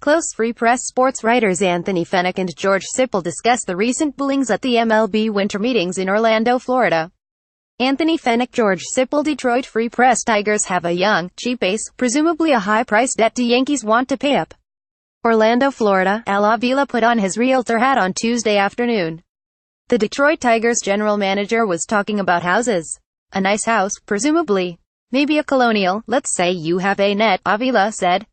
Close Free Press sports writers Anthony Fenech and George Sipple discuss the recent billings at the MLB winter meetings in Orlando, Florida. Anthony Fenech, George Sipple. Detroit Free Press. Tigers have a young, cheap ace, presumably a high-priced debt the Yankees want to pay up. Orlando, Florida. Al Avila put on his realtor hat on Tuesday afternoon. The Detroit Tigers general manager was talking about houses. A nice house, presumably. Maybe a colonial. Let's say you have a net, Avila said.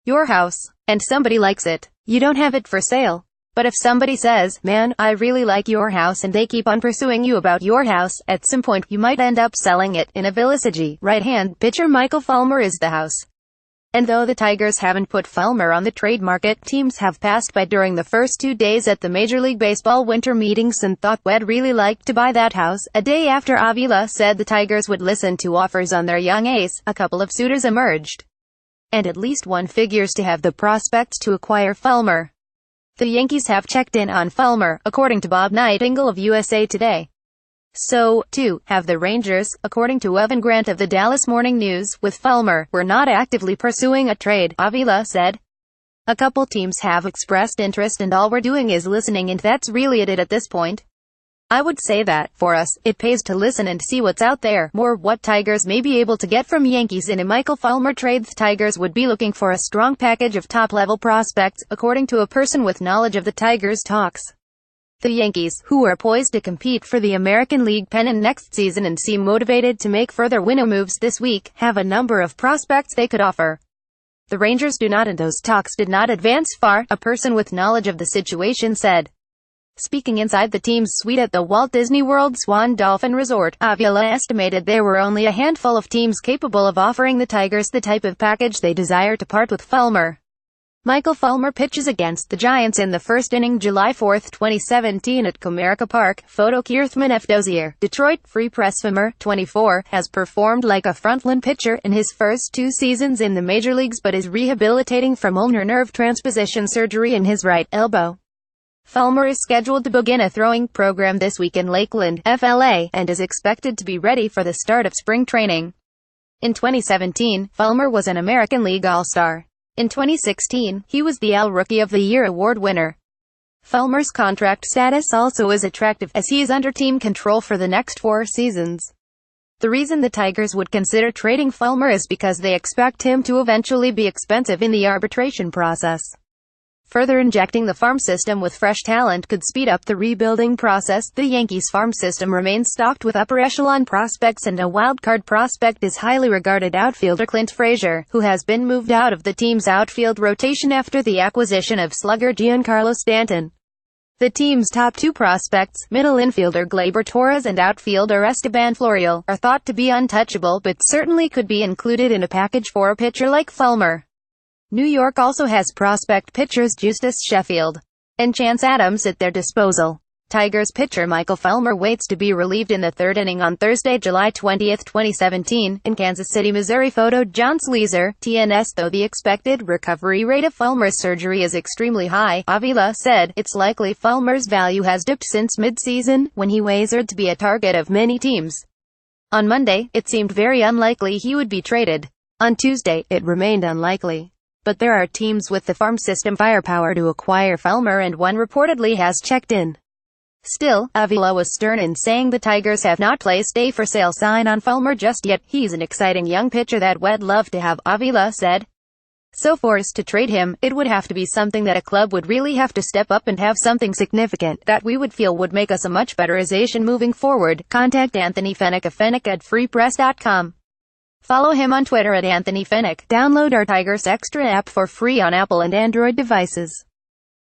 Your house. And somebody likes it. You don't have it for sale. But if somebody says, man, I really like your house, and they keep on pursuing you about your house, at some point you might end up selling it. In a Velocity, right-hand pitcher Michael Fulmer is the house. And though the Tigers haven't put Fulmer on the trade market, teams have passed by during the first 2 days at the Major League Baseball winter meetings and thought we'd really like to buy that house. A day after Avila said the Tigers would listen to offers on their young ace, a couple of suitors emerged. And at least one figures to have the prospects to acquire Fulmer. The Yankees have checked in on Fulmer, according to Bob Nightingale of USA Today. So, too, have the Rangers, according to Evan Grant of the Dallas Morning News. With Fulmer, we're not actively pursuing a trade, Avila said. A couple teams have expressed interest and all we're doing is listening, and that's really it at this point. I would say that, for us, it pays to listen and see what's out there. More what Tigers may be able to get from Yankees in a Michael Fulmer trade. The Tigers would be looking for a strong package of top-level prospects, according to a person with knowledge of the Tigers' talks. The Yankees, who are poised to compete for the American League pennant next season and seem motivated to make further winning moves this week, have a number of prospects they could offer. The Rangers do not, and those talks did not advance far, a person with knowledge of the situation said. Speaking inside the team's suite at the Walt Disney World Swan Dolphin Resort, Avila estimated there were only a handful of teams capable of offering the Tigers the type of package they desire to part with Fulmer. Michael Fulmer pitches against the Giants in the first inning July 4, 2017 at Comerica Park. Photo Kierthman F. Dozier. Detroit Free Press. Fulmer, 24, has performed like a frontline pitcher in his first 2 seasons in the major leagues but is rehabilitating from ulnar nerve transposition surgery in his right elbow. Fulmer is scheduled to begin a throwing program this week in Lakeland, FLA, and is expected to be ready for the start of spring training. In 2017, Fulmer was an American League All-Star. In 2016, he was the AL Rookie of the Year award winner. Fulmer's contract status also is attractive, as he is under team control for the next 4 seasons. The reason the Tigers would consider trading Fulmer is because they expect him to eventually be expensive in the arbitration process. Further injecting the farm system with fresh talent could speed up the rebuilding process. The Yankees' farm system remains stocked with upper-echelon prospects, and a wildcard prospect is highly regarded outfielder Clint Frazier, who has been moved out of the team's outfield rotation after the acquisition of slugger Giancarlo Stanton. The team's top 2 prospects, middle infielder Gleyber Torres and outfielder Esteban Florial, are thought to be untouchable but certainly could be included in a package for a pitcher like Fulmer. New York also has prospect pitchers Justus Sheffield and Chance Adams at their disposal. Tigers pitcher Michael Fulmer waits to be relieved in the 3rd inning on Thursday, July 20, 2017, in Kansas City, Missouri. Photo John Sleezer, TNS. Though the expected recovery rate of Fulmer's surgery is extremely high, Avila said, it's likely Fulmer's value has dipped since mid-season, when he wavered to be a target of many teams. On Monday, it seemed very unlikely he would be traded. On Tuesday, it remained unlikely. But there are teams with the farm system firepower to acquire Fulmer, and one reportedly has checked in. Still, Avila was stern in saying the Tigers have not placed a for-sale sign on Fulmer just yet. He's an exciting young pitcher that we'd love to have, Avila said. So for us to trade him, it would have to be something that a club would really have to step up and have something significant that we would feel would make us a much better organization moving forward. Contact Anthony Fenech of Fenech at freepress.com. Follow him on Twitter at Anthony Fenech. Download our Tigers Extra app for free on Apple and Android devices.